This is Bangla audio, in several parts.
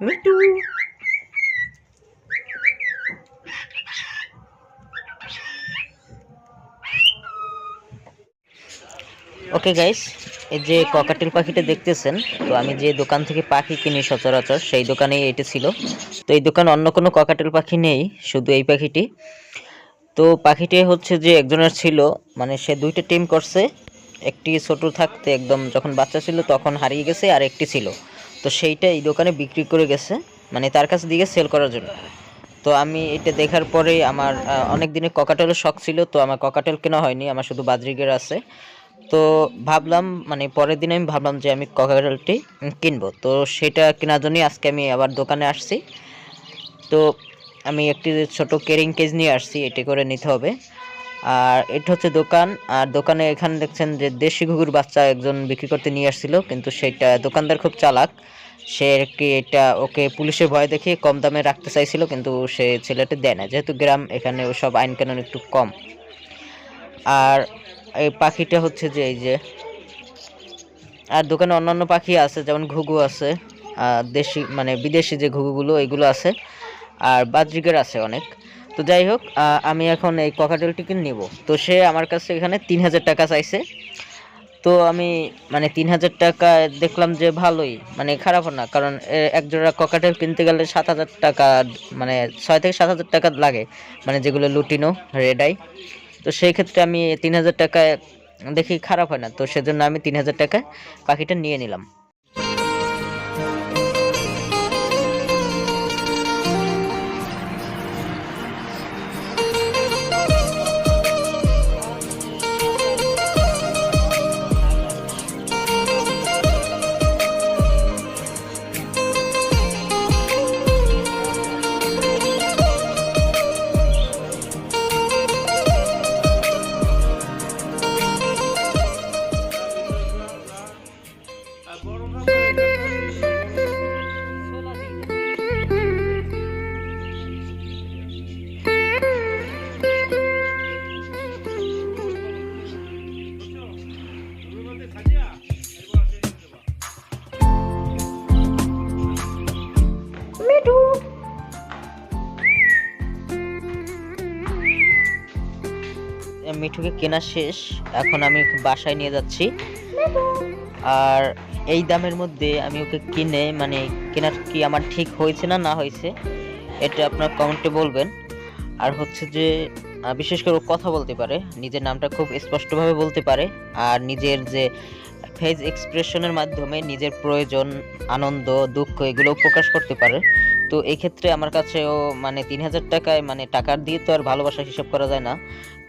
মিঠু ওকে গাইস, এই যে ককাটেল পাখিটা দেখতেছেন, তো আমি যে দোকান থেকে পাখি কিনি সচরাচর সেই দোকানেই এটা ছিল। তো এই দোকানে অন্য কোনো ককাটেল পাখি নেই, শুধু এই পাখিটি। তো পাখিটি হচ্ছে যে একজনের ছিল, মানে সে দুইটা টিম করছে। একটি ছোট থাকতে একদম যখন বাচ্চা ছিল তখন হারিয়ে গেছে, আর একটি ছিল, তো সেইটা এই দোকানে বিক্রি করে গেছে, মানে তার কাছে দিয়ে সেল করার জন্য। তো আমি এটা দেখার পরেই আমার অনেক দিনের ককাটেলের শখ ছিল, তো আমার ককাটেল কেনা হয়নি, আমার শুধু বাজরিগের আছে। তো ভাবলাম, মানে পরের দিন আমি ভাবলাম যে আমি ককাটেলটি কিনবো, তো সেটা কেনার জন্যই আজকে আমি আবার দোকানে আসছি। তো আমি একটি ছোট ক্যারিং কেজ নিয়ে আসছি, এটি করে নিতে হবে। আর এটা হচ্ছে দোকান, আর দোকানে এখানে দেখছেন যে দেশি ঘুঘুর বাচ্চা একজন বিক্রি করতে নিয়ে আসছিল, কিন্তু সেটা দোকানদার খুব চালাক। সে কি এটা ওকে পুলিশের ভয় দেখিয়ে কম দামে রাখতে চাইছিল, কিন্তু সে ছেলেটা দেয় না, যেহেতু গ্রাম, এখানে ওসব আইন কানুন একটু কম। আর এই পাখিটা হচ্ছে যে এই যে, আর দোকানে অন্যান্য পাখি আছে, যেমন ঘুঘু আছে, দেশি মানে বিদেশি যে ঘুঘুগুলো এগুলো আছে, আর বাজরিকের আছে অনেক। তো যাই হোক, আমি এখন এই ককাটেলটিকে নিব। তো সে আমার কাছে এখানে 3000 টাকা চাইছে। তো আমি মানে 3000 টাকা দেখলাম যে ভালোই, মানে খারাপ না, কারণ এক জোড়া ককাটেল কিনতে গেলে 7000 টাকা, মানে 6 থেকে 7000 টাকা লাগে, মানে যেগুলো লুটিনো রেড আই। তো সেই ক্ষেত্রে আমি 3000 টাকায় দেখি খারাপ হয় না, তো সেজন্য আমি 3000 টাকায় পাখিটা নিয়ে নিলাম। মিঠুকে কেনা শেষ, এখন আমি ওকে বাসায় নিয়ে যাচ্ছি। আর এই দামের মধ্যে আমি ওকে কিনে, মানে কেনার কি আমার ঠিক হয়েছে না না হয়েছে, এটা আপনার কমেন্টে বলবেন। আর হচ্ছে যে বিশেষ করে ও কথা বলতে পারে, নিজের নামটা খুব স্পষ্টভাবে বলতে পারে, আর নিজের যে ফেস এক্সপ্রেশনের মাধ্যমে নিজের প্রয়োজন, আনন্দ, দুঃখ এগুলো প্রকাশ করতে পারে। তো এই ক্ষেত্রে আমার কাছে ও মানে 3000 টাকায়, মানে টাকার দিয়ে তো আর ভালোবাসা হিসাব করা যায় না।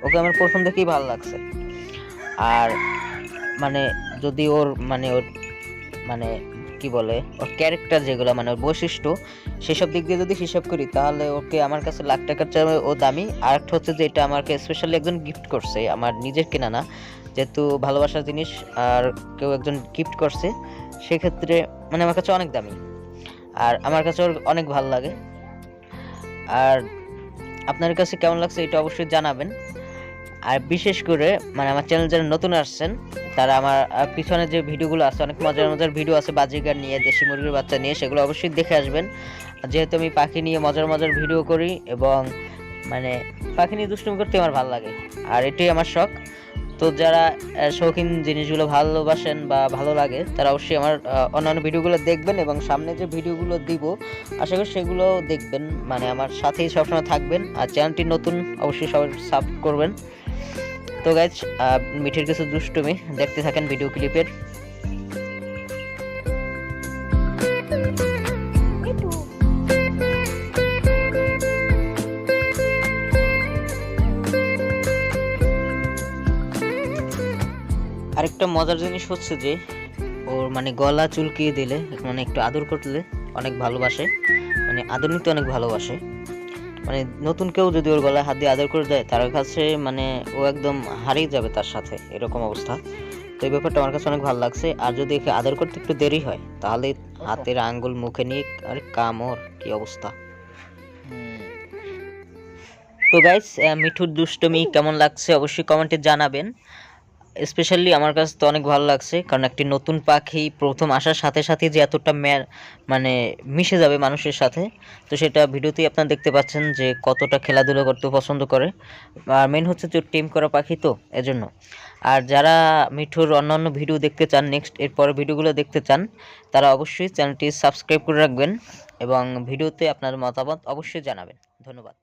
ওকে আমার প্রথম থেকেই ভালো লাগছে। আর মানে যদি ওর মানে ওর মানে কি বলে, ওর ক্যারেক্টার যেগুলো, মানে ওর বৈশিষ্ট্য, সেসব দিক দিয়ে যদি হিসাব করি, তাহলে ওকে আমার কাছে লাখ টাকার চেয়ে ও দামি। আর একটা হচ্ছে যে এটা আমাকে স্পেশালি একজন গিফট করছে, আমার নিজের কেনা না, যেহেতু ভালোবাসার জিনিস আর কেউ একজন গিফট করছে, সেক্ষেত্রে মানে আমার কাছে অনেক দামি, আর আমার কাছে ওর অনেক ভালো লাগে। আর আপনার কাছে কেমন লাগছে এটা অবশ্যই জানাবেন। আর বিশেষ করে মানে আমার চ্যানেল যারা নতুন আসছেন, তারা আমার পিছনে যে ভিডিওগুলো আছে, অনেক মজার মজার ভিডিও আছে বাজিগার নিয়ে, দেশি মুরগির বাচ্চা নিয়ে, সেগুলো অবশ্যই দেখে আসবেন। যেহেতু আমি পাখি নিয়ে মজার মজার ভিডিও করি, এবং মানে পাখি নিয়ে দুষ্টুমি করতে আমার ভালো লাগে, আর এটাই আমার শখ। তো যারা শৌখিন জিনিসগুলো ভালোবাসেন বা ভালো লাগে, তারা অবশ্যই আমার অন্যান্য ভিডিওগুলো দেখবেন, এবং সামনে যে ভিডিওগুলো দিব আশা করি সেগুলো দেখবেন, মানে আমার সাথেই সবসময় থাকবেন। আর চ্যানেলটি নতুন, অবশ্যই সবাই সাবস্ক্রাইব করবেন। তো গাইজ, মিঠের কিছু দুষ্টুমি দেখতে থাকেন ভিডিও ক্লিপের। আরেকটা মজার জিনিস হচ্ছে যে ওর মানে গলা চুলকিয়ে দিলে, মানে একটু আদর করলে অনেক ভালোবাসে, মানে আদর নিতে অনেক ভালোবাসে। মানে নতুন কেউ যদি ওর গলায় হাত দিয়ে আদর করে দেয়, তার কাছে মানে ও একদম হারিয়ে যাবে তার সাথে, এরকম অবস্থা। তো এই ব্যাপারটা আমার কাছে অনেক ভালো লাগছে। আর যদি একে আদর করতে একটু দেরি হয়, তাহলে হাতের আঙ্গুল মুখে নিয়ে, আরে কামড়, কি অবস্থা। তো গাইস, মিঠুর দুষ্টুমি কেমন লাগছে অবশ্যই কমেন্টে জানাবেন, স্পেশালি আমার কাছে তো অনেক ভালো লাগছে, কারণ একটি নতুন পাখি প্রথম আসার সাথে সাথে যে এতটা মানে মিশে যাবে মানুষের সাথে, তো সেটা ভিডিওতেই আপনারা দেখতে পাচ্ছেন যে কতটা খেলাধুলা করতে পছন্দ করে। আর মেন হচ্ছে যে টেম করা পাখি তো এজন্য। আর যারা মিঠুর অন্যান্য ভিডিও দেখতে চান, নেক্সট এরপরের ভিডিওগুলো দেখতে চান, তারা অবশ্যই চ্যানেলটি সাবস্ক্রাইব করে রাখবেন এবং ভিডিওতে আপনার মতামত অবশ্যই জানাবেন। ধন্যবাদ।